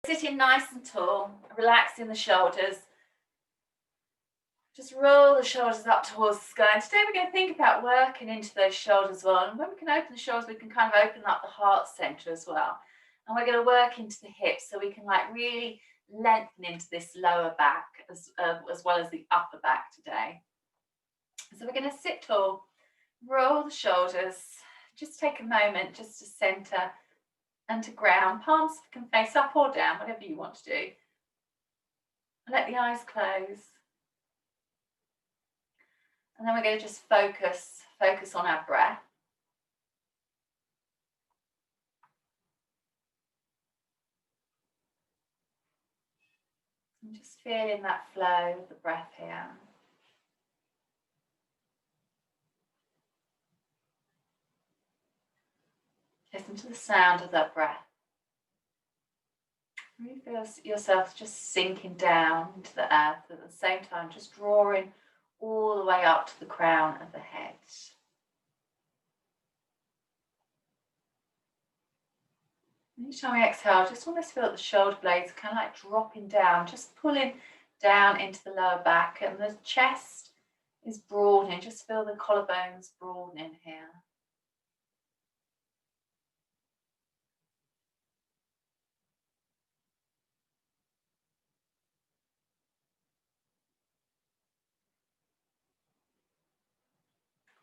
sitting nice and tall, relaxing the shoulders. Just roll the shoulders up towards the sky. And today we're going to think about working into those shoulders as well. And when we can open the shoulders, we can kind of open up the heart center as well. And we're going to work into the hips so we can like really lengthen into this lower back as well as the upper back today. So we're going to sit tall, roll the shoulders, just take a moment just to center and to ground. Palms can face up or down, whatever you want to do. Let the eyes close. And then we're going to just focus on our breath. And just feeling that flow of the breath here. Listen to the sound of that breath. Really feel yourself just sinking down into the earth at the same time, just drawing all the way up to the crown of the head. And each time we exhale, just almost feel the shoulder blades kind of like dropping down, just pulling down into the lower back, and the chest is broadening. Just feel the collarbones broadening here.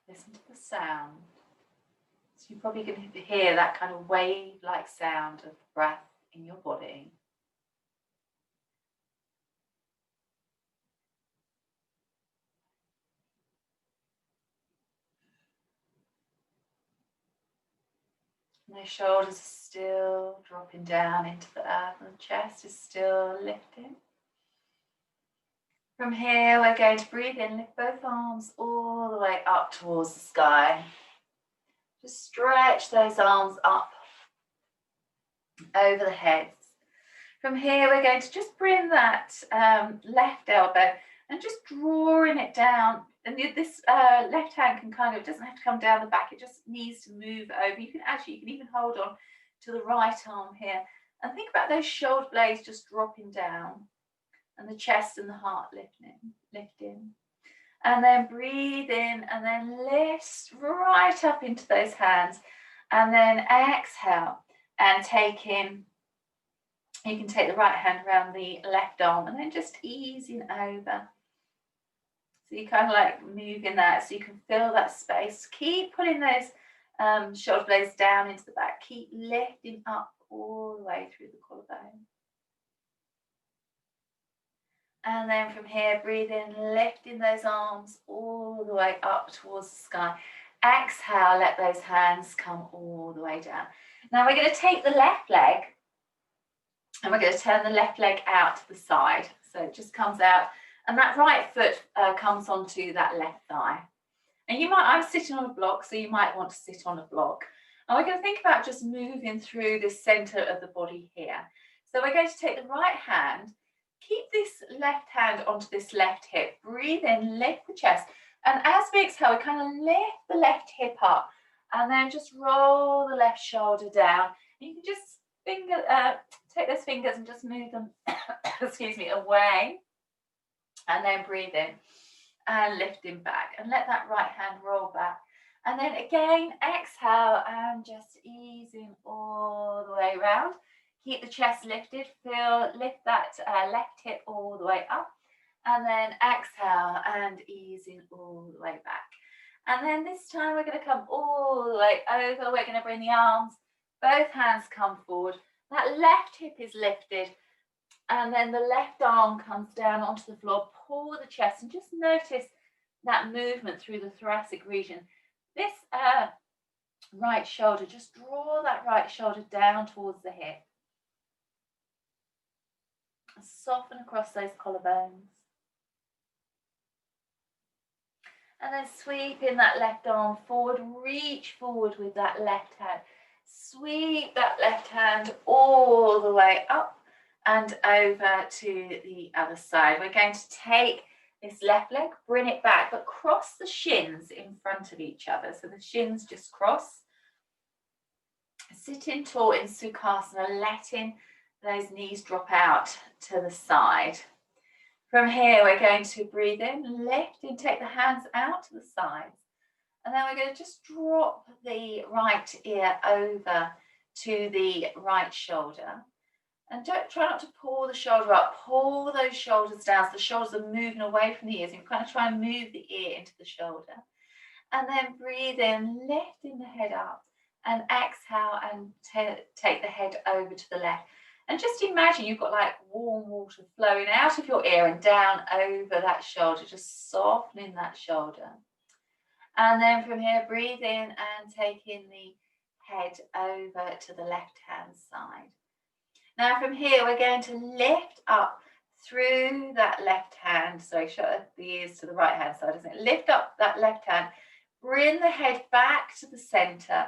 Listen to the sound. So you're probably going to hear that kind of wave-like sound of the breath in your body. And the shoulders are still dropping down into the earth, and the chest is still lifting. From here, we're going to breathe in, lift both arms all the way up towards the sky. Just stretch those arms up over the heads. From here, we're going to just bring that left elbow and just drawing it down. And this left hand can kind of, it doesn't have to come down the back, it just needs to move over. You can even hold on to the right arm here. And think about those shoulder blades just dropping down and the chest and the heart lifting. And then breathe in and then lift right up into those hands. And then exhale and take in. You can take the right hand around the left arm and then just easing over. So you kind of like moving that so you can feel that space. Keep pulling those shoulder blades down into the back. Keep lifting up all the way through the collarbone. And then from here, breathe in, lifting those arms all the way up towards the sky. Exhale, let those hands come all the way down. Now we're going to take the left leg and we're going to turn the left leg out to the side. So it just comes out and that right foot comes onto that left thigh. And I'm sitting on a block, so you might want to sit on a block. And we're going to think about just moving through the center of the body here. So we're going to take the right hand, keep this left hand onto this left hip, breathe in, lift the chest. And as we exhale, we kind of lift the left hip up and then just roll the left shoulder down. You can just take those fingers and just move them, excuse me, away. And then breathe in and lifting back and let that right hand roll back. And then again, exhale and just easing all the way around. Keep the chest lifted, lift that left hip all the way up. And then exhale and easing all the way back. And then this time we're going to come all the way over. We're going to bring the arms, both hands come forward. That left hip is lifted. And then the left arm comes down onto the floor. Pull the chest and just notice that movement through the thoracic region. This right shoulder, just draw that right shoulder down towards the hip. Soften across those collarbones. And then sweeping that left arm forward, reach forward with that left hand. Sweep that left hand all the way up and over to the other side. We're going to take this left leg, bring it back, but cross the shins in front of each other. So the shins just cross. Sitting tall in Sukhasana, letting those knees drop out to the side. From here, we're going to breathe in, lift and take the hands out to the sides. And then we're going to just drop the right ear over to the right shoulder. And don't try not to pull the shoulder up, pull those shoulders down so the shoulders are moving away from the ears. You kind of try and move the ear into the shoulder. And then breathe in, lifting the head up, and exhale and take the head over to the left. And just imagine you've got like warm water flowing out of your ear and down over that shoulder, just softening that shoulder. And then from here, breathe in and taking the head over to the left-hand side. Now from here, we're going to lift up through that left hand. Sorry, shut the ears to the right-hand side, isn't it? Lift up that left hand. Bring the head back to the center.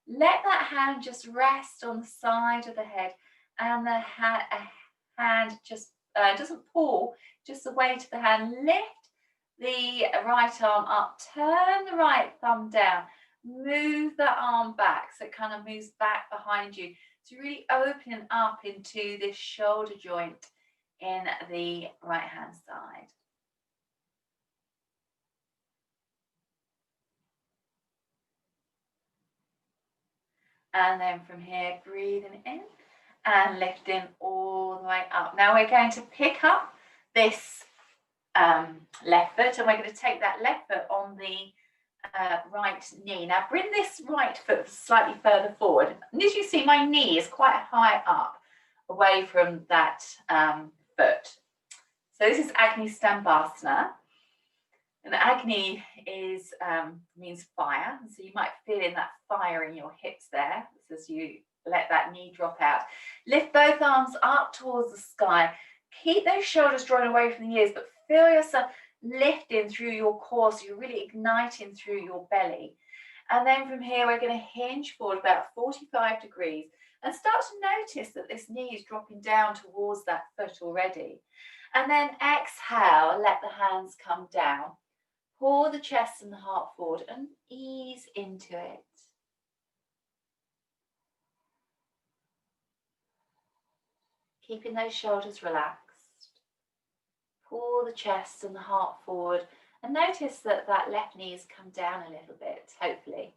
Let that hand just rest on the side of the head, and the hand just doesn't pull, just the weight of the hand. Lift the right arm up, turn the right thumb down, move that arm back so it kind of moves back behind you. So really opening up into this shoulder joint in the right hand side. And then from here, breathing in and lifting all the way up. Now we're going to pick up this left foot, and we're going to take that left foot on the right knee. Now bring this right foot slightly further forward. And as you see, my knee is quite high up away from that foot. So this is Agni Stambhasana. And Agni is means fire. So you might feel in that fire in your hips there as you let that knee drop out. Lift both arms up towards the sky. Keep those shoulders drawn away from the ears, but feel yourself lifting through your core, so you're really igniting through your belly. And then from here, we're going to hinge forward about 45 degrees and start to notice that this knee is dropping down towards that foot already. And then exhale, let the hands come down. Pull the chest and the heart forward and ease into it. Keeping those shoulders relaxed. Pull the chest and the heart forward and notice that that left knee has come down a little bit, hopefully.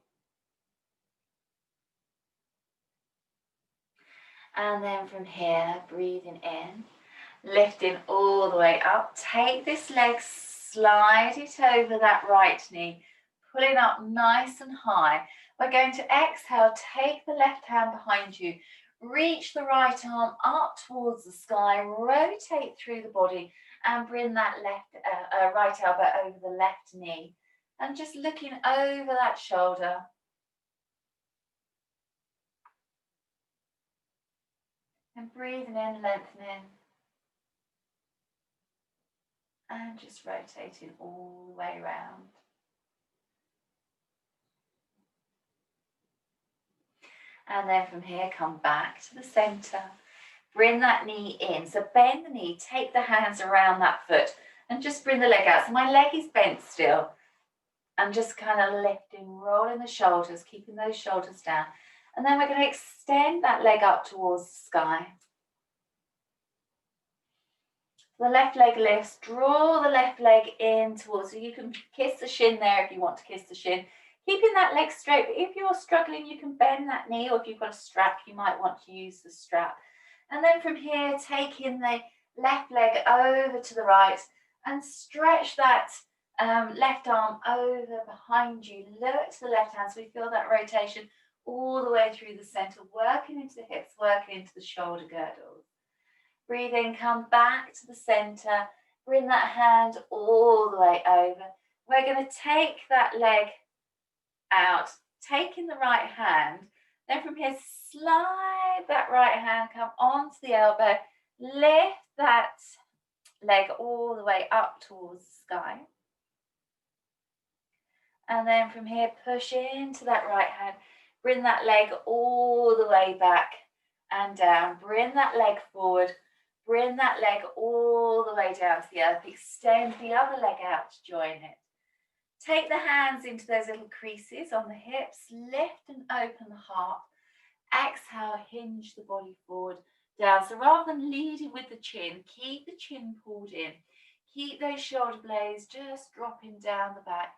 And then from here, breathing in, lifting all the way up. Take this leg, slide it over that right knee, pulling up nice and high. We're going to exhale, take the left hand behind you, reach the right arm up towards the sky, rotate through the body and bring that right elbow over the left knee. And just looking over that shoulder. And breathing in, lengthening. And just rotating all the way around. And then from here, come back to the center. Bring that knee in. So bend the knee, take the hands around that foot and just bring the leg out. So my leg is bent still. I'm just kind of lifting, rolling the shoulders, keeping those shoulders down. And then we're going to extend that leg up towards the sky. The left leg lifts, draw the left leg in towards, so you can kiss the shin there if you want to kiss the shin. Keeping that leg straight, but if you're struggling, you can bend that knee, or if you've got a strap, you might want to use the strap. And then from here, taking the left leg over to the right and stretch that left arm over behind you. Look to the left hand, so we feel that rotation all the way through the center, working into the hips, working into the shoulder girdles. Breathe in, come back to the center, bring that hand all the way over. We're going to take that leg out, taking the right hand. Then from here, slide that right hand, come onto the elbow, lift that leg all the way up towards the sky. And then from here, push into that right hand, bring that leg all the way back and down. Bring that leg forward, bring that leg all the way down to the earth. Extend the other leg out to join it. Take the hands into those little creases on the hips, lift and open the heart. Exhale, hinge the body forward, down. So rather than leading with the chin, keep the chin pulled in. Keep those shoulder blades just dropping down the back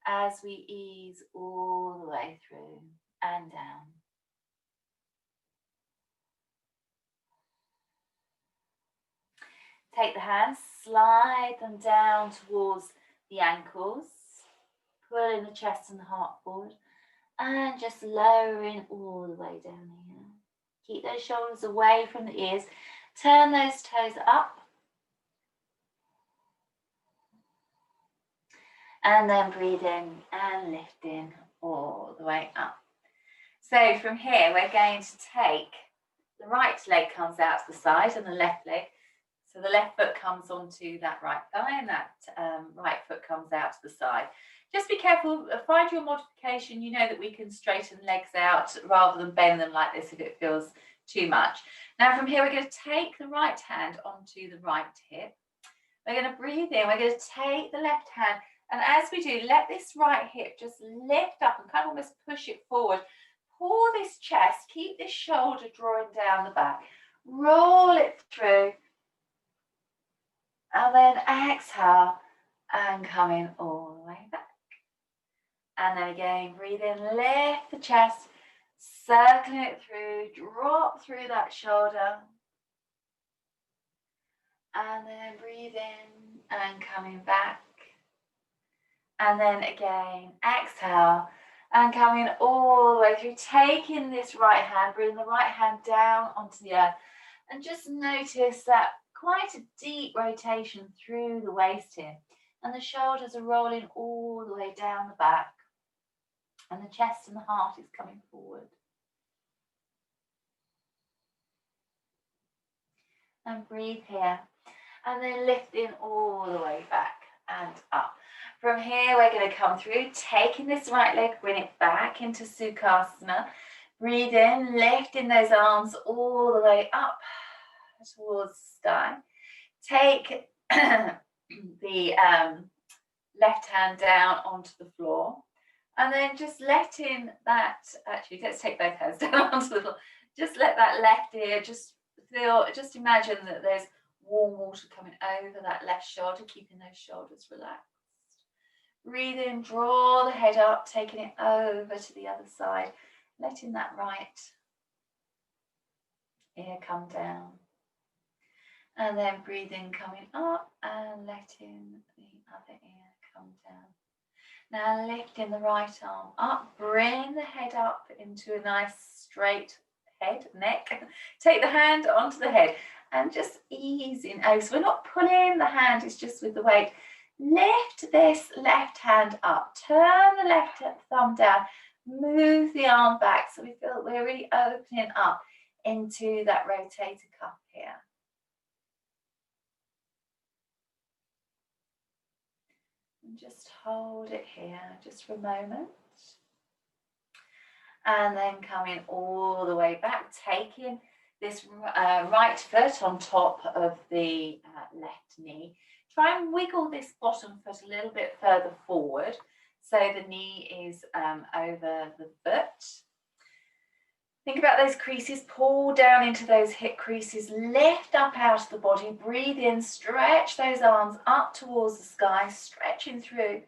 as we ease all the way through and down. Take the hands, slide them down towards the ankles, pulling the chest and the heart forward, and just lowering all the way down here. Keep those shoulders away from the ears. Turn those toes up. And then breathe in and lifting all the way up. So from here, we're going to take the right leg comes out to the side and the left leg. So the left foot comes onto that right thigh and that right foot comes out to the side. Just be careful, find your modification. You know that we can straighten legs out rather than bend them like this if it feels too much. Now from here, we're going to take the right hand onto the right hip. We're going to breathe in, we're going to take the left hand, and as we do, let this right hip just lift up and kind of almost push it forward. Pull this chest, keep this shoulder drawing down the back. Roll it through. And then exhale and coming all the way back. And then again, breathe in, lift the chest, circling it through, drop through that shoulder. And then breathe in and coming back. And then again, exhale and coming all the way through, taking this right hand, bring the right hand down onto the earth. And just notice that quite a deep rotation through the waist here. And the shoulders are rolling all the way down the back. And the chest and the heart is coming forward. And breathe here. And then lifting all the way back and up. From here, we're going to come through, taking this right leg, bring it back into Sukhasana. Breathe in, lifting those arms all the way up towards the sky. Take the left hand down onto the floor. And then just letting that, actually, let's take both hands down onto the floor. Just let that left ear, just imagine that there's warm water coming over that left shoulder, keeping those shoulders relaxed. Breathe in, draw the head up, taking it over to the other side, letting that right ear come down. And then breathe in, coming up and letting the other ear come down. Now lifting the right arm up, bring the head up into a nice straight head, neck. Take the hand onto the head and just ease in over. So we're not pulling the hand, it's just with the weight. Lift this left hand up, turn the left thumb down, move the arm back so we feel that we're really opening up into that rotator cuff here. And just hold it here just for a moment. And then coming all the way back, taking this right foot on top of the left knee. Try and wiggle this bottom foot a little bit further forward so the knee is over the foot. Think about those creases, pull down into those hip creases, lift up out of the body, breathe in, stretch those arms up towards the sky, stretching through.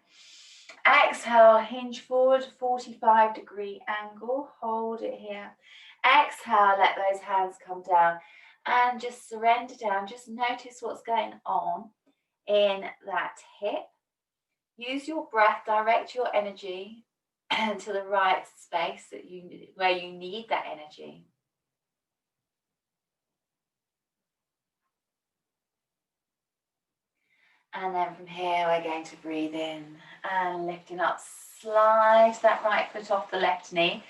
Exhale, hinge forward, 45-degree angle, hold it here. Exhale, let those hands come down and just surrender down. Just notice what's going on in that hip. Use your breath, direct your energy to the right space that where you need that energy. And then from here, we're going to breathe in and lifting up, slide that right foot off the left knee.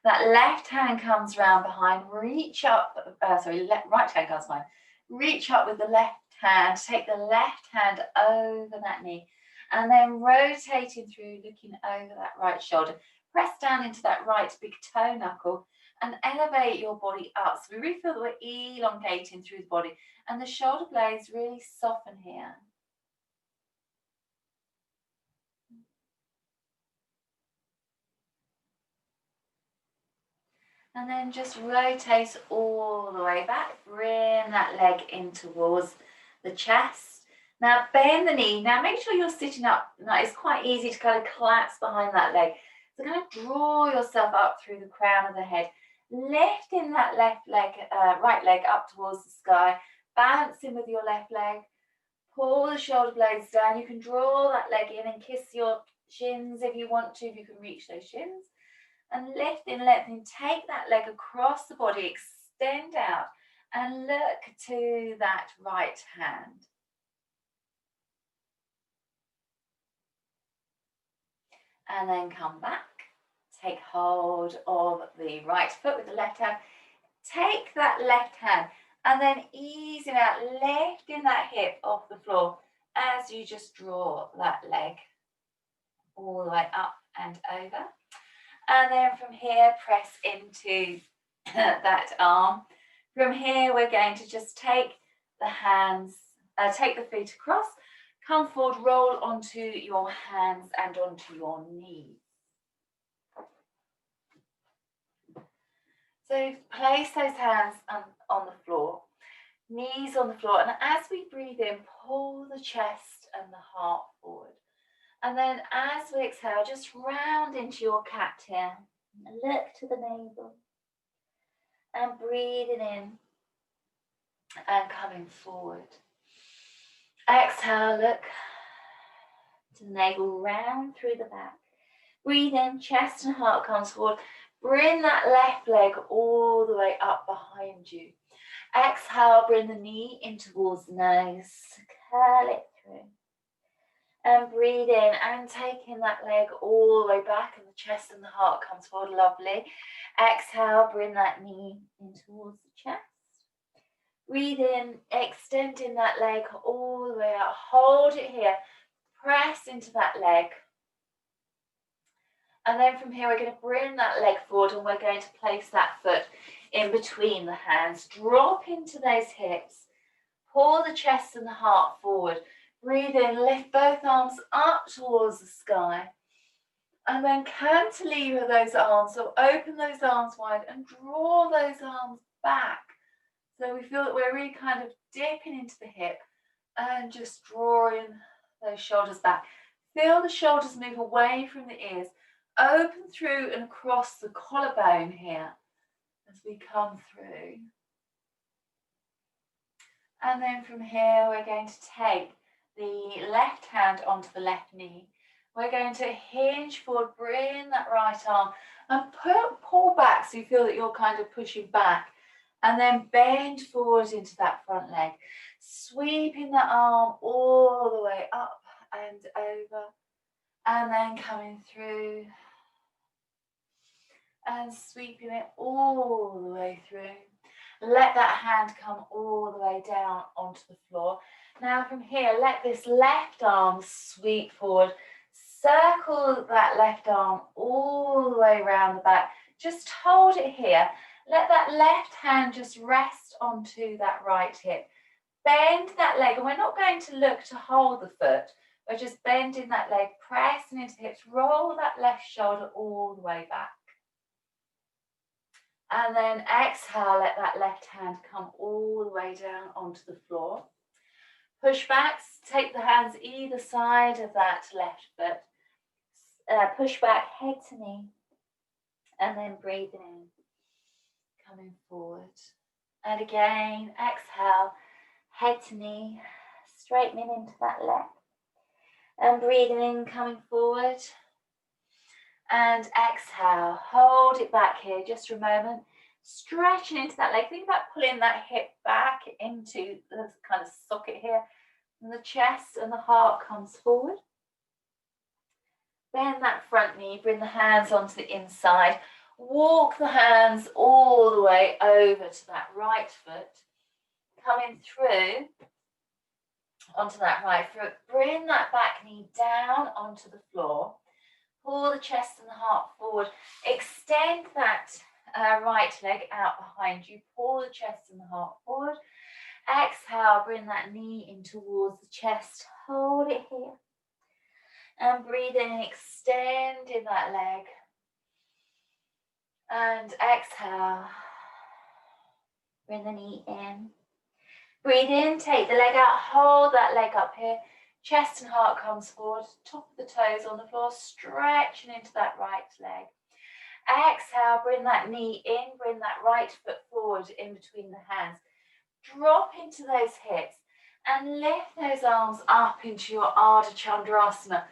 That left hand comes round behind, reach up, right hand comes behind. Reach up with the left hand, take the left hand over that knee, and then rotating through, looking over that right shoulder. Press down into that right big toe knuckle and elevate your body up. So we really feel that we're elongating through the body, and the shoulder blades really soften here. And then just rotate all the way back. Bring that leg in towards the chest. Now bend the knee. Now make sure you're sitting up. Now it's quite easy to kind of collapse behind that leg. So kind of draw yourself up through the crown of the head. Lifting that left leg, right leg up towards the sky. Balancing with your left leg. Pull the shoulder blades down. You can draw that leg in and kiss your shins if you want to, if you can reach those shins. And lifting, lengthening, take that leg across the body, extend out and look to that right hand. And then come back, take hold of the right foot with the left hand, take that left hand and then easing out, lifting that hip off the floor as you just draw that leg all the way up and over. And then from here, press into that arm. From here, we're going to just take the hands, take the feet across, come forward, roll onto your hands and onto your knees. So place those hands on the floor, knees on the floor, and as we breathe in, pull the chest and the heart forward. And then as we exhale, just round into your cat here. Look to the navel. And breathing in and coming forward. Exhale, look to the navel, round through the back. Breathe in, chest and heart comes forward. Bring that left leg all the way up behind you. Exhale, bring the knee in towards the nose. Curl it through. And breathe in and taking that leg all the way back and the chest and the heart comes forward, lovely. Exhale, bring that knee in towards the chest. Breathe in, extending that leg all the way out. Hold it here. Press into that leg. And then from here, we're going to bring that leg forward and we're going to place that foot in between the hands. Drop into those hips. Pull the chest and the heart forward. Breathe in, lift both arms up towards the sky. And then cantilever those arms. So open those arms wide and draw those arms back. So we feel that we're really kind of dipping into the hip and just drawing those shoulders back. Feel the shoulders move away from the ears. Open through and across the collarbone here as we come through. And then from here, we're going to take the left hand onto the left knee. We're going to hinge forward, bring that right arm and pull back so you feel that you're kind of pushing back. And then bend forward into that front leg. Sweeping that arm all the way up and over. And then coming through. And sweeping it all the way through. Let that hand come all the way down onto the floor. Now from here, let this left arm sweep forward. Circle that left arm all the way around the back. Just hold it here. Let that left hand just rest onto that right hip. Bend that leg, and we're not going to look to hold the foot. We're just bending that leg, pressing into the hips. Roll that left shoulder all the way back. And then exhale, let that left hand come all the way down onto the floor. Push back, take the hands either side of that left foot. Push back, head to knee. And then breathe in. Coming forward. And again, exhale, head to knee, straightening into that leg. And breathing in, coming forward. And exhale, hold it back here just for a moment. Stretching into that leg. Think about pulling that hip back into the kind of socket here. And the chest and the heart comes forward. Bend that front knee, bring the hands onto the inside. Walk the hands all the way over to that right foot. Coming through onto that right foot. Bring that back knee down onto the floor. Pull the chest and the heart forward. Extend that right leg out behind you. Pull the chest and the heart forward. Exhale, bring that knee in towards the chest. Hold it here. And breathe in, extending that leg. And exhale. Bring the knee in. Breathe in, take the leg out, hold that leg up here. Chest and heart comes forward, top of the toes on the floor, stretching into that right leg. Exhale, bring that knee in, bring that right foot forward in between the hands. Drop into those hips and lift those arms up into your Ardha Chandrasana.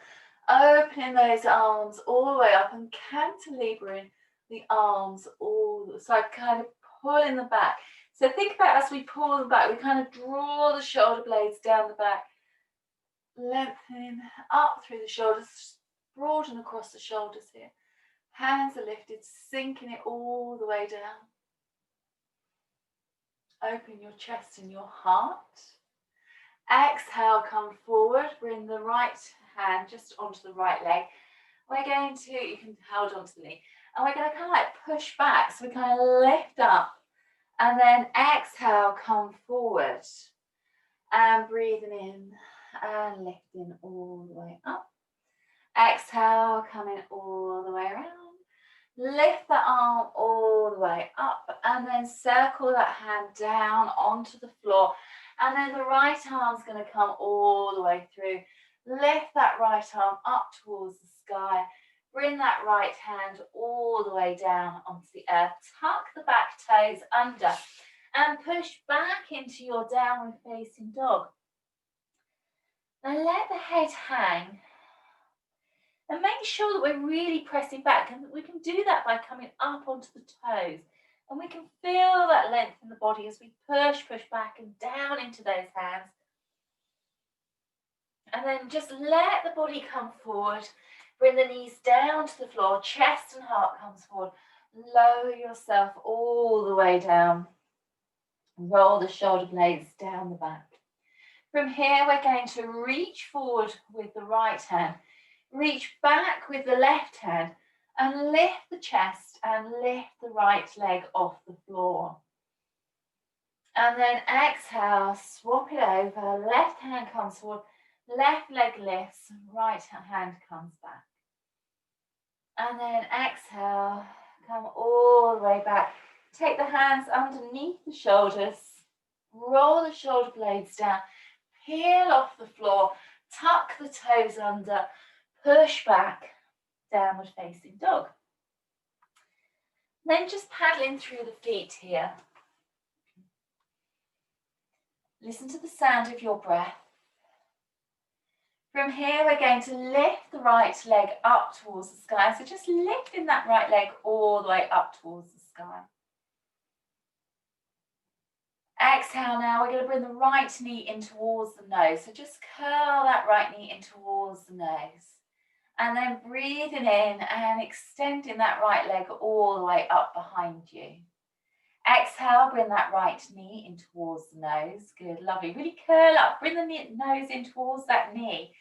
Opening those arms all the way up and cantilevering the arms all the so kind of pulling them back. So think about as we pull them back, we kind of draw the shoulder blades down the back, lengthening up through the shoulders, broaden across the shoulders here. Hands are lifted, sinking it all the way down. Open your chest and your heart. Exhale, come forward, bring the right hand just onto the right leg. We're going to, you can hold onto the knee, and we're going to kind of like push back, so we kind of lift up, and then exhale, come forward, and breathing in, and lifting all the way up. Exhale, coming all the way around. Lift the arm all the way up, and then circle that hand down onto the floor. And then the right arm's going to come all the way through. Lift that right arm up towards the sky. Bring that right hand all the way down onto the earth. Tuck the back toes under and push back into your downward facing dog. Now let the head hang. And make sure that we're really pressing back. And we can do that by coming up onto the toes. And we can feel that length in the body as we push back and down into those hands. And then just let the body come forward. Bring the knees down to the floor. Chest and heart comes forward. Lower yourself all the way down. Roll the shoulder blades down the back. From here, we're going to reach forward with the right hand. Reach back with the left hand and lift the chest and lift the right leg off the floor. And then exhale, swap it over, left hand comes forward, left leg lifts, right hand comes back. And then exhale, come all the way back. Take the hands underneath the shoulders, roll the shoulder blades down, peel off the floor, tuck the toes under, push back, downward facing dog. Then just paddling through the feet here. Listen to the sound of your breath. From here, we're going to lift the right leg up towards the sky. So just lifting that right leg all the way up towards the sky. Exhale now, we're going to bring the right knee in towards the nose. So just curl that right knee in towards the nose. And then breathing in and extending that right leg all the way up behind you. Exhale, bring that right knee in towards the nose. Good, lovely. Really curl up, bring the nose in towards that knee.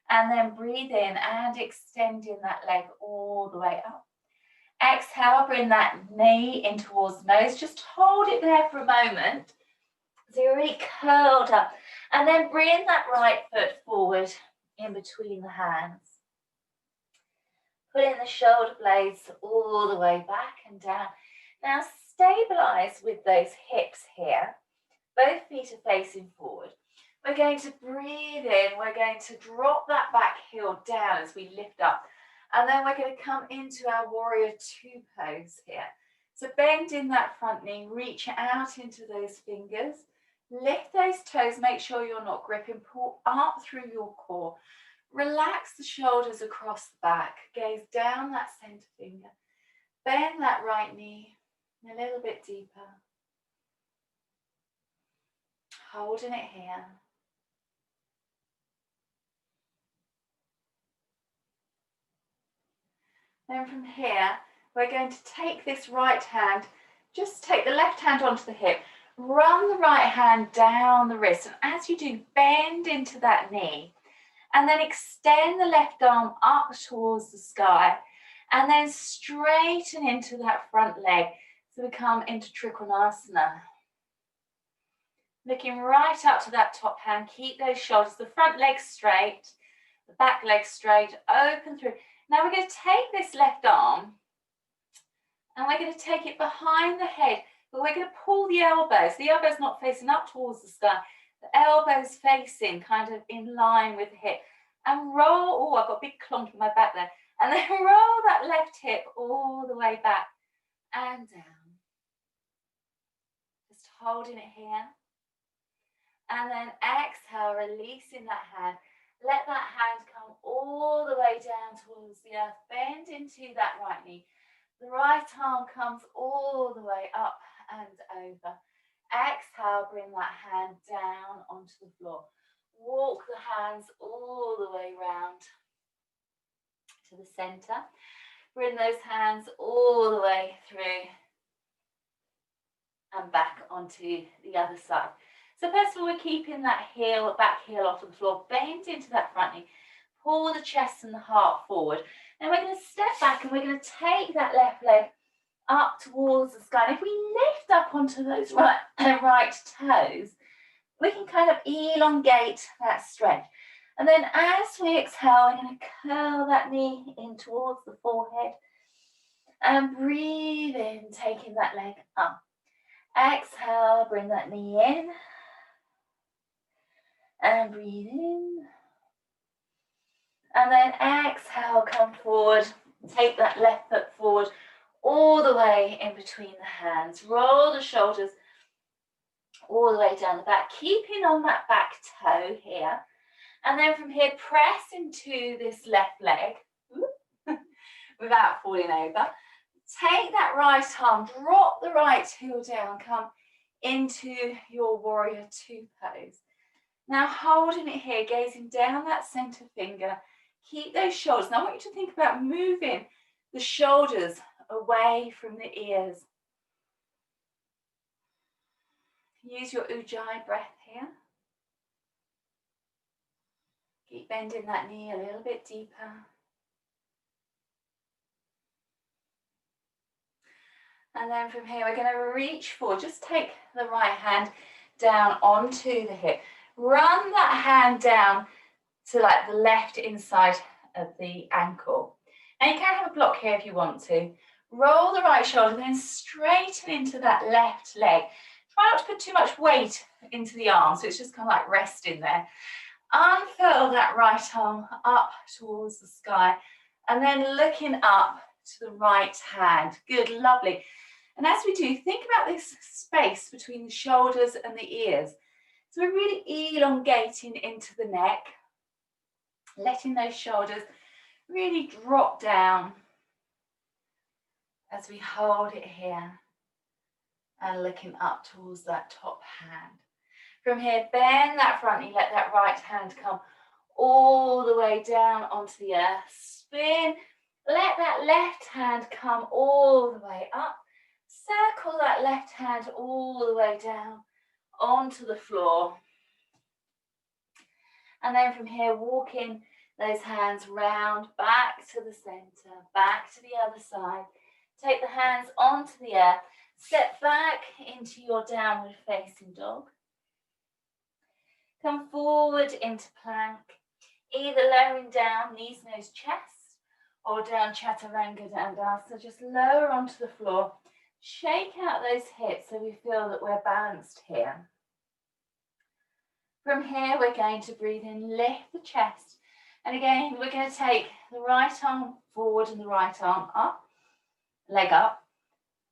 And then breathe in and extending that leg all the way up. Exhale, bring that knee in towards the nose. Just hold it there for a moment. So you're really curled up. And then bring that right foot forward in between the hands. Putting the shoulder blades all the way back and down. Now stabilize with those hips here. Both feet are facing forward. We're going to breathe in. We're going to drop that back heel down as we lift up. And then we're going to come into our warrior two pose here. So bend in that front knee, reach out into those fingers. Lift those toes, make sure you're not gripping. Pull up through your core. Relax the shoulders across the back. Gaze down that center finger. Bend that right knee a little bit deeper. Holding it here. Then from here, we're going to take this right hand, just take the left hand onto the hip, run the right hand down the wrist, and as you do, bend into that knee, and then extend the left arm up towards the sky, and then straighten into that front leg, so we come into Trikonasana. Looking right up to that top hand, keep those shoulders, the front leg straight, the back leg straight, open through. Now we're going to take this left arm And we're going to take it behind the head, but we're going to pull the elbows. The elbows not facing up towards the sky. The elbows facing kind of in line with the hip. And roll, oh, I've got a big clonk in my back there. And then roll that left hip all the way back and down. Just holding it here. And then exhale, releasing that hand. Let that hand come all the way down towards the earth. Bend into that right knee. The right arm comes all the way up and over. Exhale, bring that hand down onto the floor. Walk the hands all the way round to the center. Bring those hands all the way through and back onto the other side. So first of all, we're keeping that heel, back heel off of the floor. Bend into that front knee. Pull the chest and the heart forward. Then we're going to step back and we're going to take that left leg up towards the sky. And if we lift up onto those right toes, we can kind of elongate that stretch. And then as we exhale, we're going to curl that knee in towards the forehead. And breathe in, taking that leg up. Exhale, bring that knee in. And breathe in. And then exhale, come forward. Take that left foot forward all the way in between the hands. Roll the shoulders all the way down the back, keeping on that back toe here. And then from here, press into this left leg without falling over. Take that right arm, drop the right heel down, come into your warrior two pose. Now holding it here, gazing down that center finger, keep those shoulders. Now I want you to think about moving the shoulders away from the ears. Use your Ujjayi breath here. Keep bending that knee a little bit deeper. And then from here, we're going to reach forward. Just take the right hand down onto the hip. Run that hand down to like the left inside of the ankle. And you can have a block here if you want to. Roll the right shoulder, then straighten into that left leg. Try not to put too much weight into the arm, so it's just kind of like resting there. Unfurl that right arm up towards the sky, and then looking up to the right hand. Good, lovely. And as we do, think about this space between the shoulders and the ears. So we're really elongating into the neck, letting those shoulders really drop down as we hold it here and looking up towards that top hand. From here, bend that front knee, let that right hand come all the way down onto the earth. Spin, let that left hand come all the way up. Circle that left hand all the way down onto the floor. And then from here, walking those hands round, back to the center, back to the other side. Take the hands onto the earth. Step back into your downward facing dog. Come forward into plank, either lowering down, knees, nose, chest, or down Chaturanga Dandasana. Just lower onto the floor. Shake out those hips so we feel that we're balanced here. From here, we're going to breathe in, lift the chest. And again, we're going to take the right arm forward and the right arm up, leg up.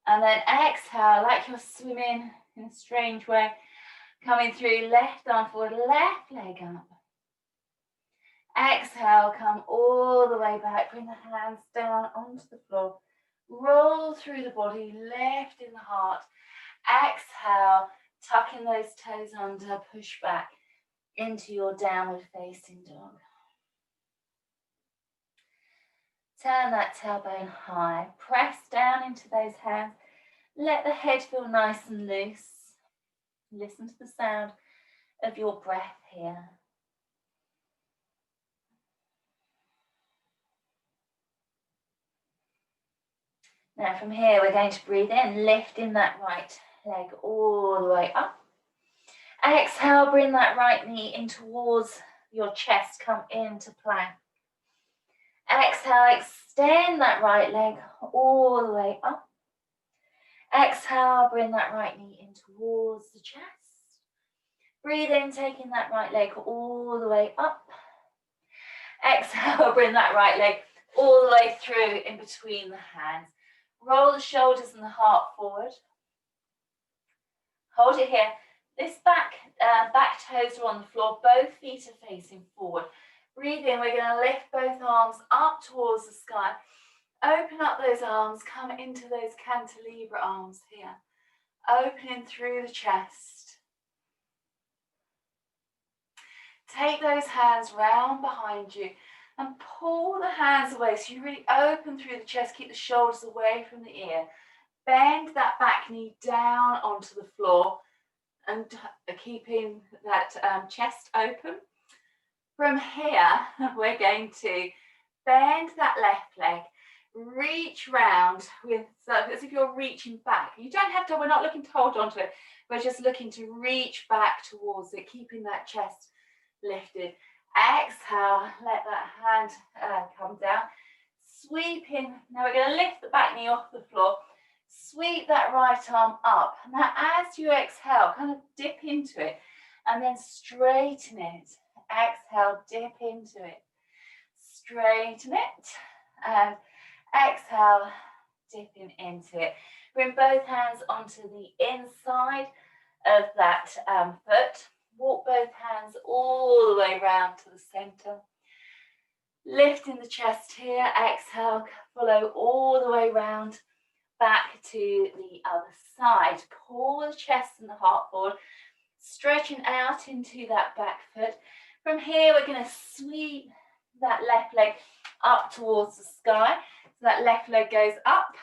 And then exhale, like you're swimming in a strange way. Coming through, left arm forward, left leg up. Exhale, come all the way back. Bring the hands down onto the floor. Roll through the body, lift in the heart. Exhale, tucking those toes under, push back into your downward facing dog. Turn that tailbone high. Press down into those hands. Let the head feel nice and loose. Listen to the sound of your breath here. Now from here, we're going to breathe in, lifting that right leg all the way up. Exhale, bring that right knee in towards your chest, come into plank. Exhale, extend that right leg all the way up. Exhale, bring that right knee in towards the chest. Breathe in, taking that right leg all the way up. Exhale, bring that right leg all the way through in between the hands. Roll the shoulders and the heart forward. Hold it here. This back toes are on the floor. Both feet are facing forward. Breathe in. We're going to lift both arms up towards the sky. Open up those arms. Come into those cantilever arms here. Opening through the chest. Take those hands round behind you and pull the hands away so you really open through the chest. Keep the shoulders away from the ear. Bend that back knee down onto the floor and keeping that chest open. From here, we're going to bend that left leg, reach round as if you're reaching back. You don't have to, we're not looking to hold on to it. We're just looking to reach back towards it, keeping that chest lifted. Exhale, let that hand come down. Sweep in. Now we're going to lift the back knee off the floor. Sweep that right arm up. Now as you exhale, kind of dip into it and then straighten it. Exhale, dip into it. Straighten it and exhale, dipping into it. Bring both hands onto the inside of that foot. Walk both hands all the way round to the center. Lifting the chest here. Exhale, follow all the way round back to the other side. Pull the chest and the heart forward, stretching out into that back foot. From here, we're going to sweep that left leg up towards the sky. So that left leg goes up.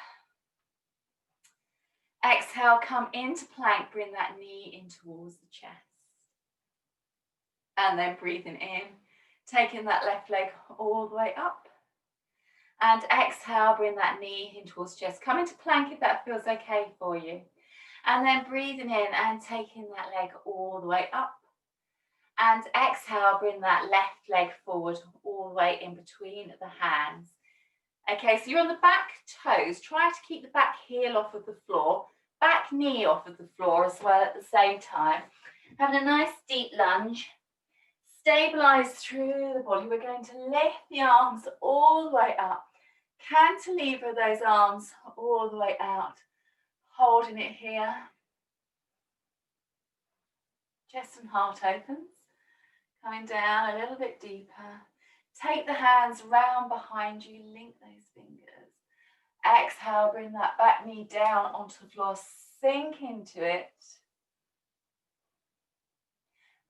Exhale, come into plank, bring that knee in towards the chest. And then breathing in, taking that left leg all the way up. And exhale, bring that knee in towards the chest. Come into plank if that feels okay for you. And then breathing in and taking that leg all the way up. And exhale, bring that left leg forward all the way in between the hands. Okay, so you're on the back toes. Try to keep the back heel off of the floor, back knee off of the floor as well at the same time. Having a nice deep lunge. Stabilize through the body. We're going to lift the arms all the way up. Cantilever those arms all the way out. Holding it here. Chest and heart opens. Coming down a little bit deeper. Take the hands round behind you. Link those fingers. Exhale, bring that back knee down onto the floor. Sink into it.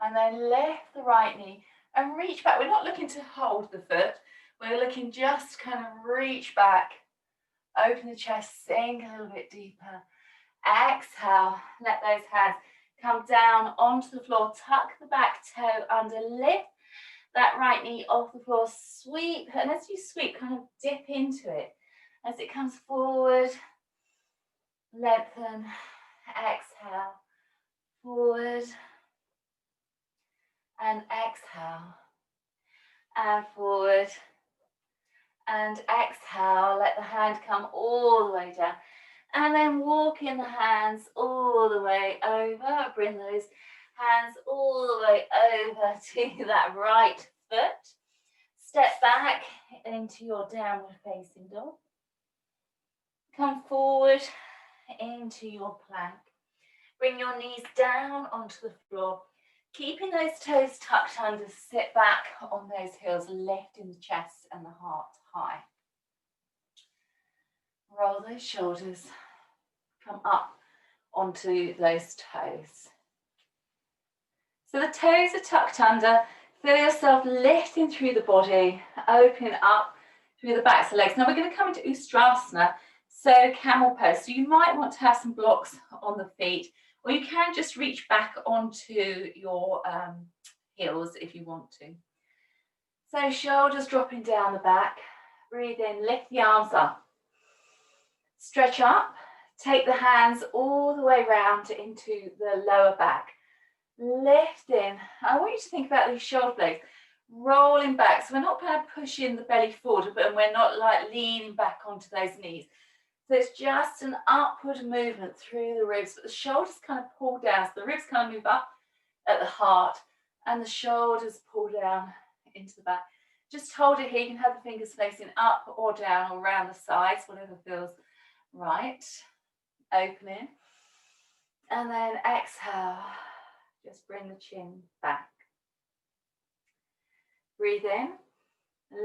And then lift the right knee and reach back. We're not looking to hold the foot. We're looking just kind of reach back. Open the chest, sink a little bit deeper. Exhale, let those hands come down onto the floor. Tuck the back toe under, lift that right knee off the floor. Sweep, and as you sweep, kind of dip into it. As it comes forward, lengthen, exhale, forward, and exhale, and forward, and exhale. Let the hand come all the way down, and then walk in the hands all the way over. Bring those hands all the way over to that right foot. Step back into your downward facing dog. Come forward into your plank. Bring your knees down onto the floor. Keeping those toes tucked under, sit back on those heels, lifting the chest and the heart high. Roll those shoulders, come up onto those toes. So the toes are tucked under, feel yourself lifting through the body, open up through the backs of the legs. Now we're going to come into Ustrasana, so camel pose. So you might want to have some blocks on the feet, or you can just reach back onto your heels if you want to. So shoulders dropping down the back. Breathe in, lift the arms up. Stretch up. Take the hands all the way round into the lower back. Lift in. I want you to think about these shoulder blades rolling back. So we're not kind of pushing the belly forward, but we're not like leaning back onto those knees. So it's just an upward movement through the ribs, but the shoulders kind of pull down. So the ribs kind of move up at the heart and the shoulders pull down into the back. Just hold it here. You can have the fingers facing up or down or around the sides, whatever feels right. Opening. And then exhale. Just bring the chin back. Breathe in.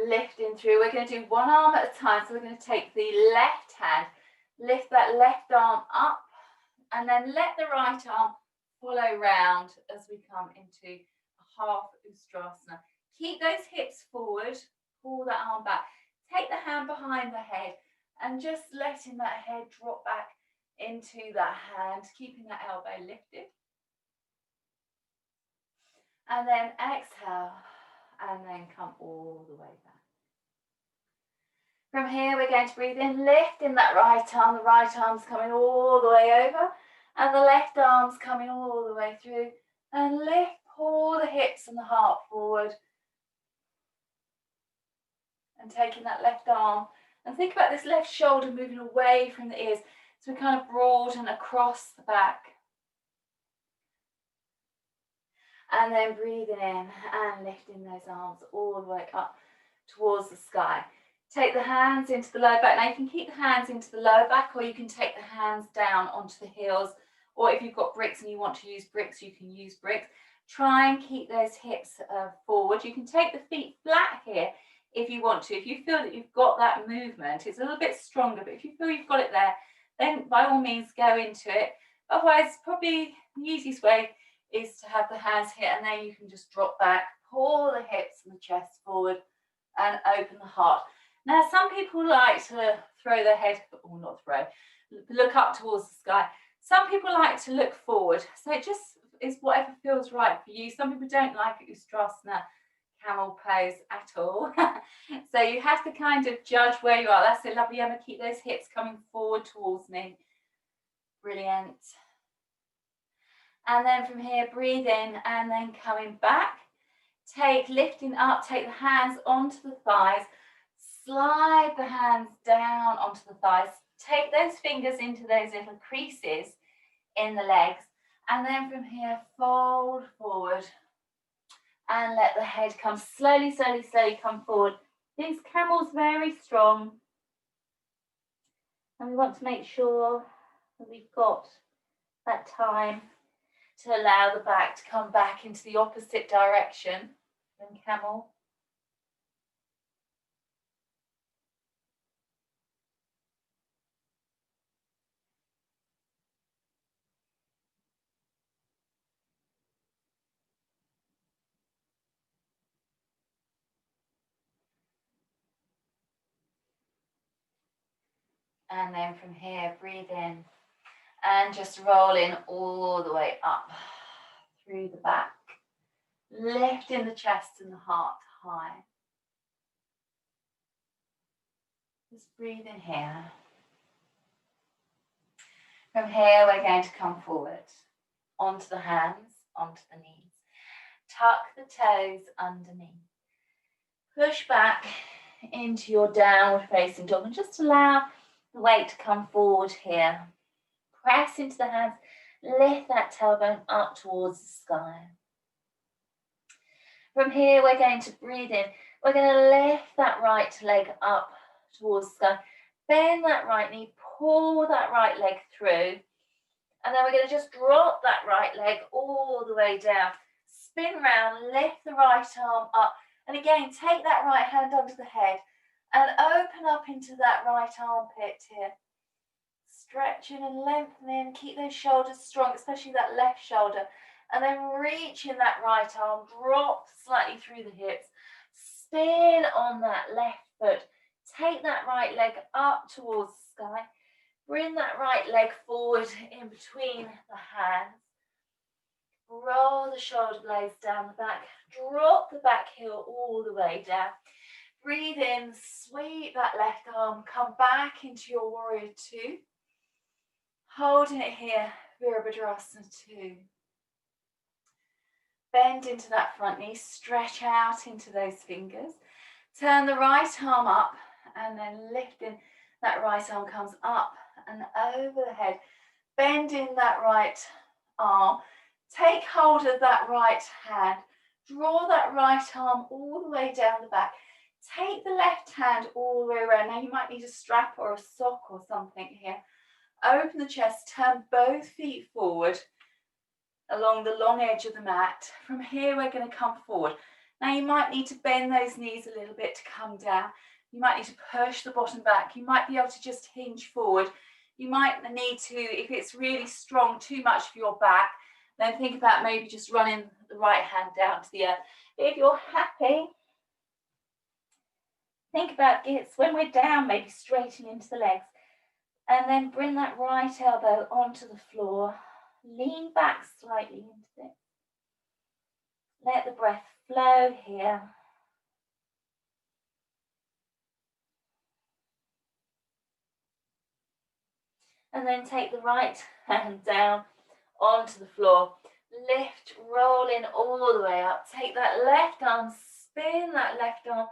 Lifting through. We're going to do one arm at a time. So we're going to take the left hand, lift that left arm up, and then let the right arm follow round as we come into a half Ustrasana. Keep those hips forward, pull that arm back. Take the hand behind the head and just letting that head drop back into that hand, keeping that elbow lifted. And then exhale, and then come all the way back. From here, we're going to breathe in, lifting that right arm. The right arm's coming all the way over, and the left arm's coming all the way through. And lift, pull the hips and the heart forward. And taking that left arm, and think about this left shoulder moving away from the ears. So we kind of broaden across the back. And then breathing in and lifting those arms all the way up towards the sky. Take the hands into the lower back. Now you can keep the hands into the lower back, or you can take the hands down onto the heels. Or if you've got bricks and you want to use bricks, you can use bricks. Try and keep those hips forward. You can take the feet flat here if you want to. If you feel that you've got that movement, it's a little bit stronger, but if you feel you've got it there, then by all means go into it. Otherwise, probably the easiest way is to have the hands here, and then you can just drop back, pull the hips and the chest forward, and open the heart. Now, some people like to throw their head, or not throw, look up towards the sky. Some people like to look forward. So it just is whatever feels right for you. Some people don't like Ustrasana, camel pose at all. So you have to kind of judge where you are. That's it, lovely, Emma. Keep those hips coming forward towards me. Brilliant. And then from here, breathe in and then coming back. Lifting up, take the hands onto the thighs. Slide the hands down onto the thighs. Take those fingers into those little creases in the legs. And then from here, fold forward. And let the head come slowly, slowly, slowly come forward. This camel's very strong. And we want to make sure that we've got that time to allow the back to come back into the opposite direction than camel. And then from here, breathe in and just roll in all the way up through the back, lifting the chest and the heart high. Just breathe in here. From here, we're going to come forward onto the hands, onto the knees. Tuck the toes underneath. Push back into your downward facing dog and just allow the weight to come forward here. Press into the hands, lift that tailbone up towards the sky. From here, we're going to breathe in. We're going to lift that right leg up towards the sky. Bend that right knee, pull that right leg through. And then we're going to just drop that right leg all the way down. Spin round, lift the right arm up. And again, take that right hand onto the head and open up into that right armpit here. Stretching and lengthening, keep those shoulders strong, especially that left shoulder. And then reach in that right arm, drop slightly through the hips. Spin on that left foot. Take that right leg up towards the sky. Bring that right leg forward in between the hands. Roll the shoulder blades down the back. Drop the back heel all the way down. Breathe in, sweep that left arm. Come back into your warrior two. Holding it here, Virabhadrasana 2. Bend into that front knee, stretch out into those fingers. Turn the right arm up and then lifting That right arm comes up and over the head. Bend in that right arm. Take hold of that right hand. Draw that right arm all the way down the back. Take the left hand all the way around. Now you might need a strap or a sock or something here. Open the chest, turn both feet forward along the long edge of the mat. From here we're going to come forward. Now you might need to bend those knees a little bit to come down. You might need to push the bottom back. You might be able to just hinge forward. You might need to, if it's really strong, too much for your back, then think about maybe just running the right hand down to the earth. If you're happy, think about it when we're down, maybe straighten into the legs. And then bring that right elbow onto the floor. Lean back slightly into it. Let the breath flow here. And then take the right hand down onto the floor. Lift, roll in all the way up. Take that left arm, spin that left arm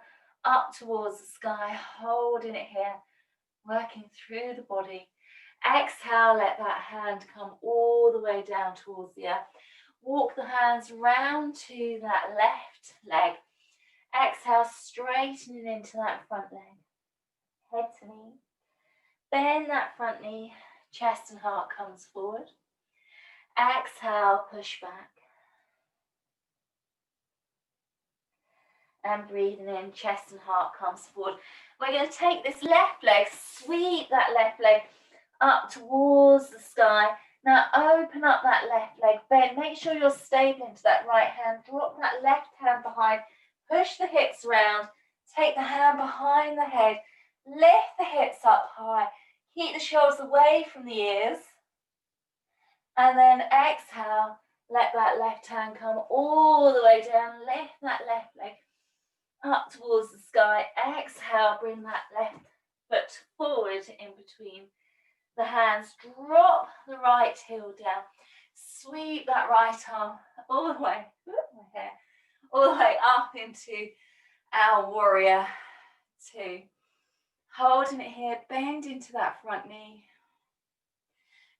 up towards the sky, holding it here, working through the body. Exhale, let that hand come all the way down towards the earth. Walk the hands round to that left leg. Exhale, straightening into that front leg. Head to knee. Bend that front knee. Chest and heart comes forward. Exhale, push back. And breathing in, chest and heart comes forward. We're going to take this left leg, sweep that left leg up towards the sky. Now open up that left leg, bend. Make sure you're stable into that right hand. Drop that left hand behind. Push the hips round. Take the hand behind the head. Lift the hips up high. Keep the shoulders away from the ears. And then exhale. Let that left hand come all the way down. Lift that left leg up towards the sky. Exhale. Bring that left foot forward in between the hands. Drop the right heel down. Sweep that right arm all the way, all the way up into our warrior two. Holding it here, bend into that front knee.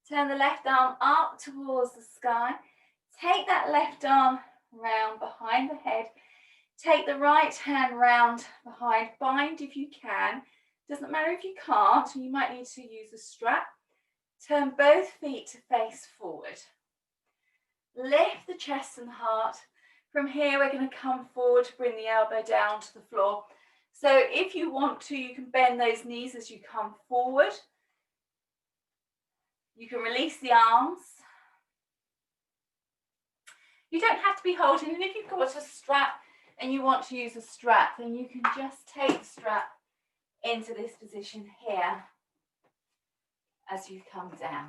Turn the left arm up towards the sky. Take that left arm round behind the head. Take the right hand round behind. Bind if you can. Doesn't matter if you can't, you might need to use a strap. Turn both feet to face forward. Lift the chest and heart. From here, we're going to come forward to bring the elbow down to the floor. So if you want to, you can bend those knees as you come forward. You can release the arms. You don't have to be holding, and if you've got a strap and you want to use a strap, then you can just take the strap into this position here as you come down.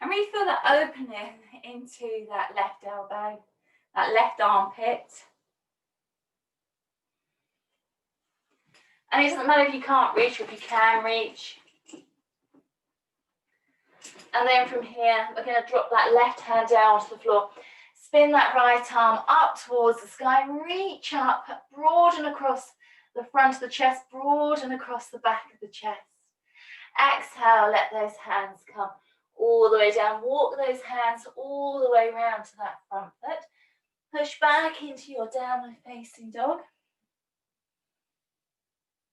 And really feel that opening into that left elbow, that left armpit. And it doesn't matter if you can't reach or if you can reach. And then from here, we're going to drop that left hand down to the floor. Spin that right arm up towards the sky. Reach up, broaden across the front of the chest, broaden across the back of the chest. Exhale, let those hands come all the way down. Walk those hands all the way around to that front foot. Push back into your downward facing dog.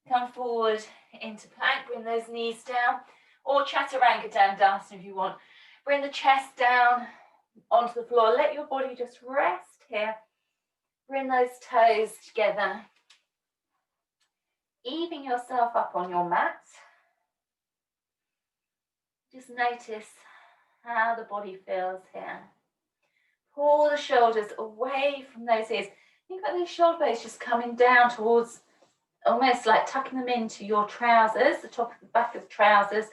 Come forward into plank. Bring those knees down. Or chaturanga dandasana if you want. Bring the chest down onto the floor. Let your body just rest here. Bring those toes together. Even yourself up on your mat. Just notice how the body feels here. Pull the shoulders away from those ears. Think about those shoulder blades just coming down towards, almost like tucking them into your trousers, the top of the back of the trousers.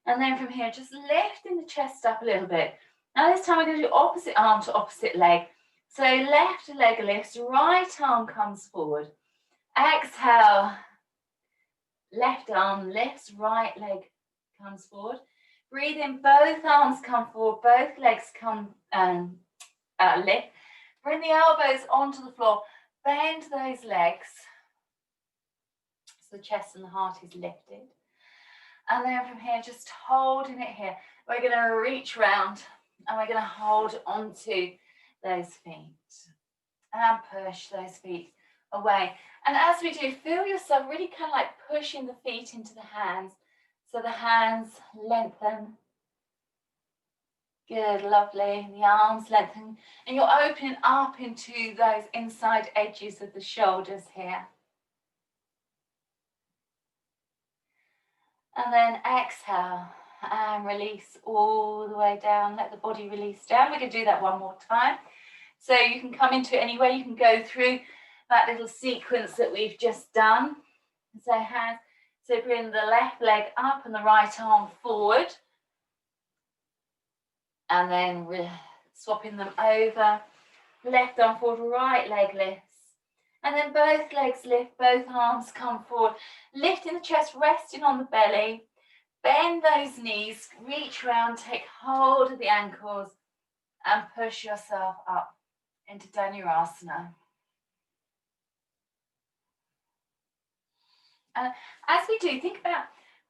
And then from here, just lifting the chest up a little bit. Now this time we're going to do opposite arm to opposite leg. So left leg lifts, right arm comes forward. Exhale, left arm lifts, right leg comes forward. Breathe in, both arms come forward, both legs come lift. Bring the elbows onto the floor, bend those legs so the chest and the heart is lifted. And then from here, just holding it here. We're going to reach round and we're going to hold onto those feet and push those feet away. And as we do, feel yourself really kind of like pushing the feet into the hands. So the hands lengthen. Good, lovely. The arms lengthen. And you're opening up into those inside edges of the shoulders here. And then exhale and release all the way down. Let the body release down. We're going to do that one more time. So you can come into it anywhere. You can go through that little sequence that we've just done. So hands. So bring the left leg up and the right arm forward. And then swapping them over. Left arm forward, right leg lifts. And then both legs lift, both arms come forward. Lifting the chest, resting on the belly. Bend those knees, reach round, take hold of the ankles and push yourself up into Dhanurasana. As we do, think about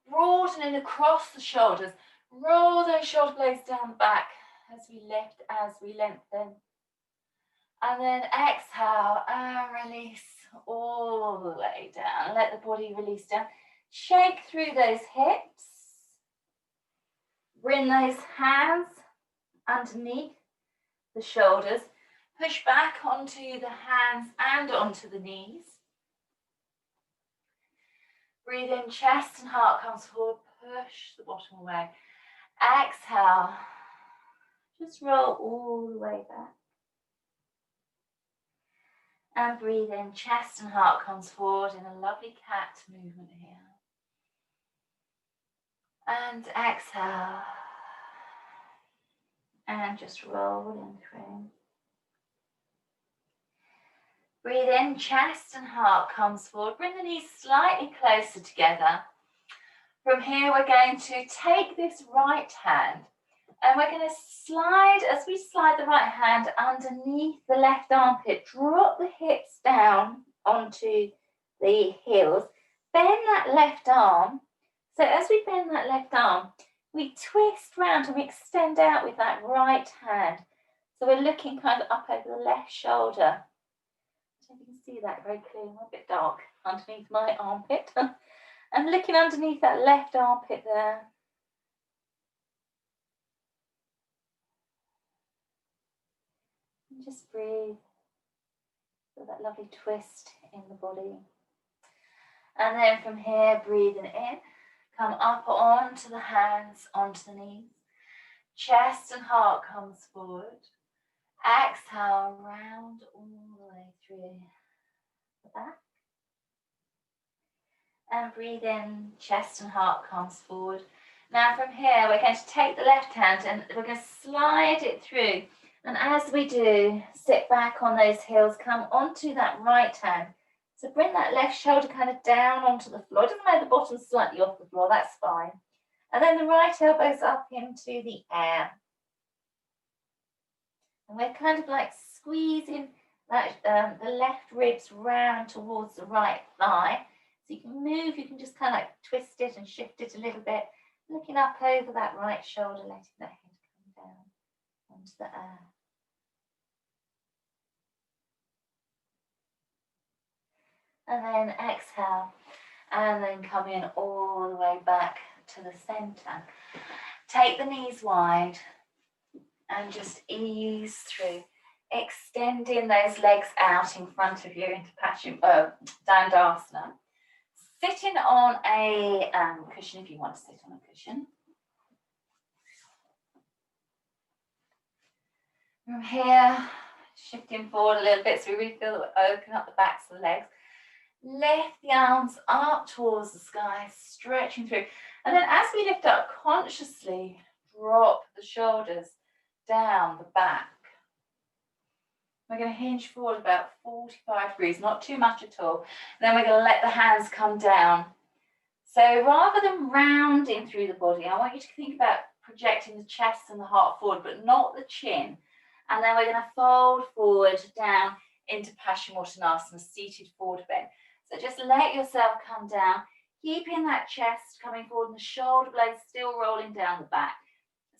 broadening across the shoulders. Roll those shoulder blades down the back as we lift, as we lengthen. And then exhale and release all the way down. Let the body release down. Shake through those hips. Bring those hands underneath the shoulders. Push back onto the hands and onto the knees. Breathe in, chest and heart comes forward. Push the bottom away. Exhale. Just roll all the way back. And breathe in, chest and heart comes forward in a lovely cat movement here. And exhale. And just rolling through. Breathe in, chest and heart comes forward. Bring the knees slightly closer together. From here, we're going to take this right hand and we're going to slide, as we slide the right hand underneath the left armpit, drop the hips down onto the heels, bend that left arm. So as we bend that left arm, we twist round and we extend out with that right hand. So we're looking kind of up over the left shoulder. I don't know if you can see that very clearly. I'm a bit dark underneath my armpit. I'm looking underneath that left armpit there. And just breathe. Feel that lovely twist in the body. And then from here, breathing in, come up onto the hands, onto the knees. Chest and heart comes forward. Exhale, round all the way through the back. And breathe in, chest and heart comes forward. Now from here, we're going to take the left hand and we're going to slide it through. And as we do, sit back on those heels, come onto that right hand. So bring that left shoulder kind of down onto the floor. It doesn't matter the bottom's slightly off the floor, that's fine. And then the right elbow's up into the air. And we're kind of like squeezing that, the left ribs round towards the right thigh. So you can move, you can just kind of like twist it and shift it a little bit, looking up over that right shoulder, letting that head come down onto the earth. And then exhale, and then come in all the way back to the center. Take the knees wide and just ease through, extending those legs out in front of you into Dandasana. Sitting on a cushion if you want to sit on a cushion. From here, shifting forward a little bit so we really feel that we're opening up the backs of the legs. Lift the arms up towards the sky, stretching through. And then as we lift up, consciously drop the shoulders down the back. We're going to hinge forward about 45 degrees, not too much at all. Then we're going to let the hands come down. So rather than rounding through the body, I want you to think about projecting the chest and the heart forward, but not the chin. And then we're going to fold forward down into Paschimottanasana, seated forward bend. So just let yourself come down, keeping that chest coming forward and the shoulder blades still rolling down the back.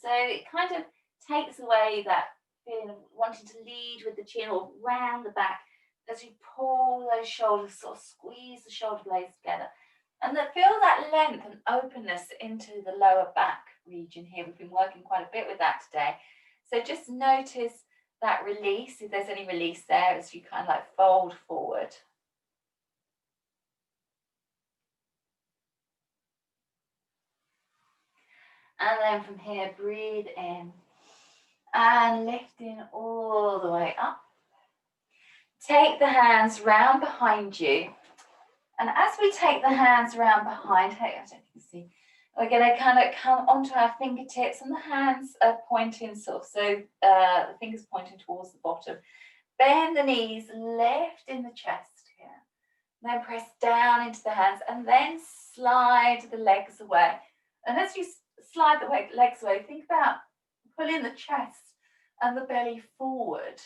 So it kind of takes away that feeling of wanting to lead with the chin or round the back as you pull those shoulders, sort of squeeze the shoulder blades together. And then feel that length and openness into the lower back region here. We've been working quite a bit with that today. So just notice that release, if there's any release there, as you kind of like fold forward. And then from here, breathe in and lifting all the way up. Take the hands round behind you. And as we take the hands around behind, I don't think you can see, we're going to kind of come onto our fingertips and the hands are pointing sort of, so the fingers pointing towards the bottom. Bend the knees, lift in the chest here. Then press down into the hands and then slide the legs away. And as you slide the legs away, think about pulling the chest and the belly forward.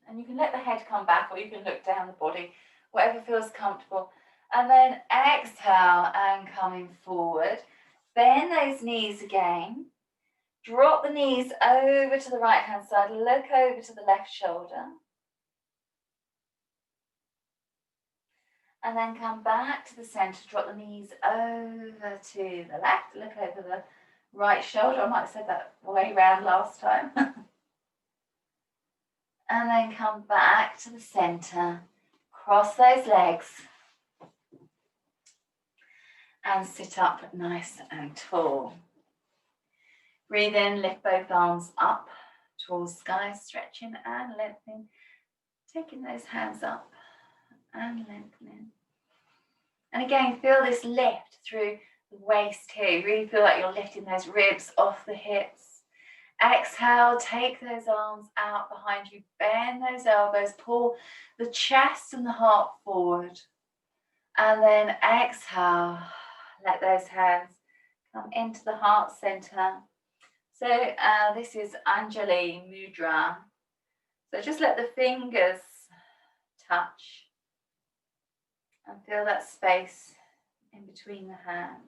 And you can let the head come back or you can look down the body, whatever feels comfortable. And then exhale and coming forward. Bend those knees again. Drop the knees over to the right hand side. Look over to the left shoulder. And then come back to the center. Drop the knees over to the left. Look over the right shoulder. I might have said that way round last time. And then come back to the center. Cross those legs. And sit up nice and tall. Breathe in, lift both arms up towards the sky, stretching and lengthening. Taking those hands up and lengthening. And again, feel this lift through the waist here. You really feel like you're lifting those ribs off the hips. Exhale, take those arms out behind you. Bend those elbows, pull the chest and the heart forward. And then exhale, let those hands come into the heart center. So this is Anjali Mudra. So just let the fingers touch and feel that space in between the hands.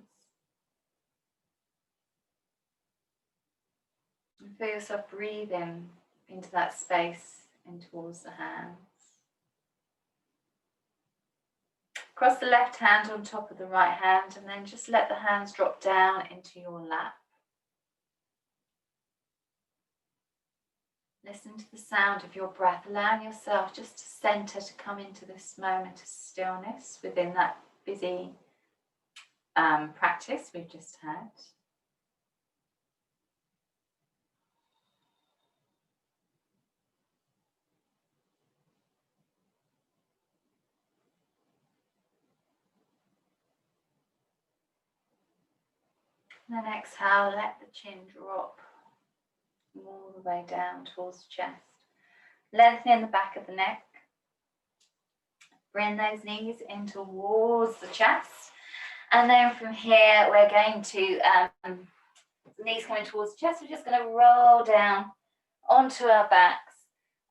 And feel yourself breathing into that space and towards the hands. Cross the left hand on top of the right hand and then just let the hands drop down into your lap. Listen to the sound of your breath, allowing yourself just to center, to come into this moment of stillness within that busy practice we've just had. And then exhale, let the chin drop all the way down towards the chest. Lengthening the back of the neck. Bring those knees in towards the chest. And then from here, we're going to, the knees coming towards the chest, we're just going to roll down onto our backs.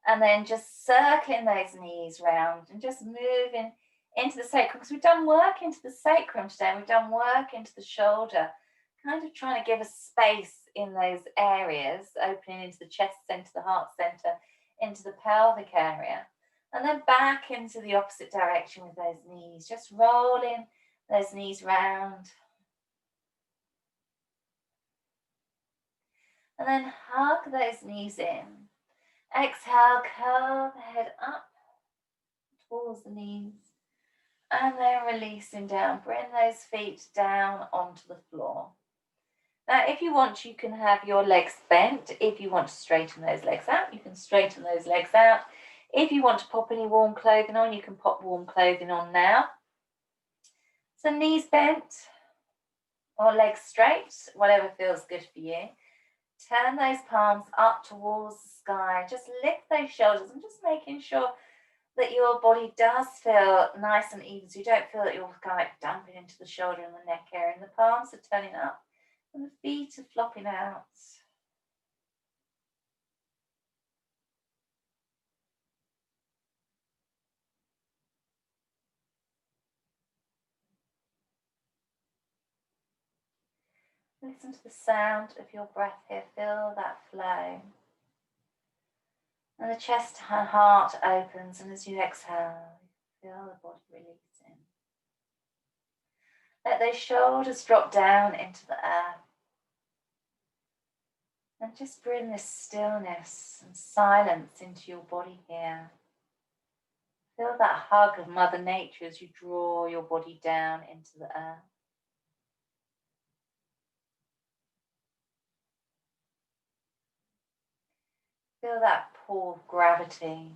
And then just circling those knees round and just moving into the sacrum. Because we've done work into the sacrum today. We've done work into the shoulder. Kind of trying to give us space in those areas, opening into the chest center, the heart center, into the pelvic area. And then back into the opposite direction with those knees, just rolling those knees round. And then hug those knees in. Exhale, curl the head up towards the knees. And then releasing down, bring those feet down onto the floor. Now, if you want, you can have your legs bent. If you want to straighten those legs out, you can straighten those legs out. If you want to pop any warm clothing on, you can pop warm clothing on now. So knees bent or legs straight, whatever feels good for you. Turn those palms up towards the sky. Just lift those shoulders and just making sure that your body does feel nice and even, so you don't feel that you're kind of like dumping into the shoulder and the neck area. And the palms are turning up. And the feet are flopping out. Listen to the sound of your breath here. Feel that flow. And the chest and heart opens, and as you exhale, you feel the body releasing. Let those shoulders drop down into the earth. And just bring this stillness and silence into your body here. Feel that hug of Mother Nature as you draw your body down into the earth. Feel that pull of gravity.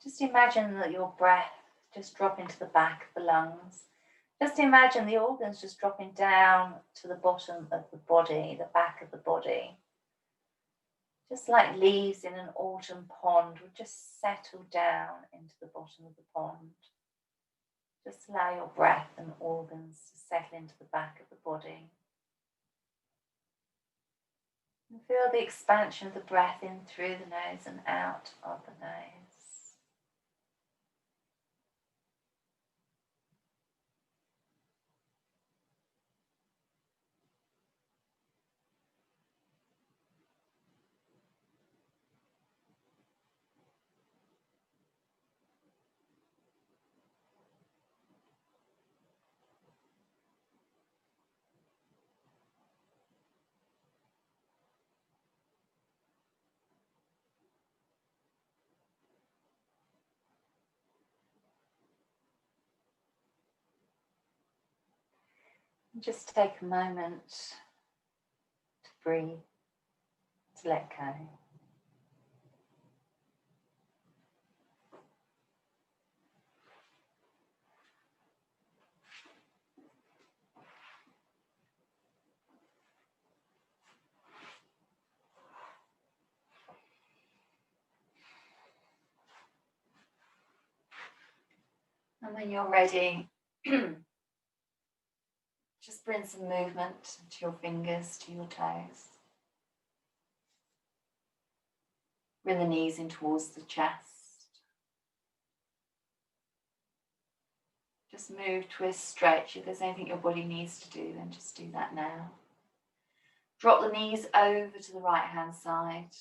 Just imagine that your breath just drop into the back of the lungs. Just imagine the organs just dropping down to the bottom of the body, the back of the body. Just like leaves in an autumn pond would just settle down into the bottom of the pond. Just allow your breath and organs to settle into the back of the body. And feel the expansion of the breath in through the nose and out of the nose. Just take a moment to breathe, to let go. And when you're ready, just bring some movement to your fingers, to your toes. Bring the knees in towards the chest. Just move, twist, stretch. If there's anything your body needs to do, then just do that now. Drop the knees over to the right hand side.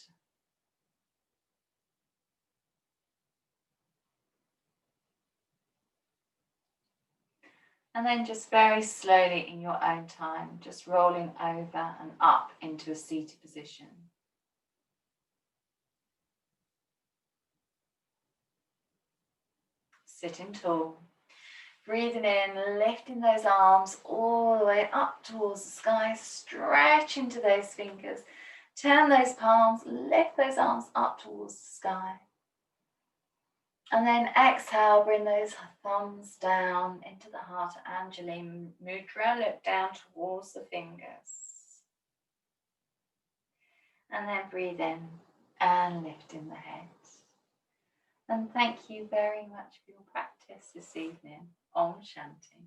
And then just very slowly in your own time, just rolling over and up into a seated position. Sitting tall. Breathing in, lifting those arms all the way up towards the sky. Stretch into those fingers. Turn those palms, lift those arms up towards the sky. And then exhale, bring those thumbs down into the Hatha Anjali Mudra. Look down towards the fingers. And then breathe in and lift in the head. And thank you very much for your practice this evening. Om Shanti.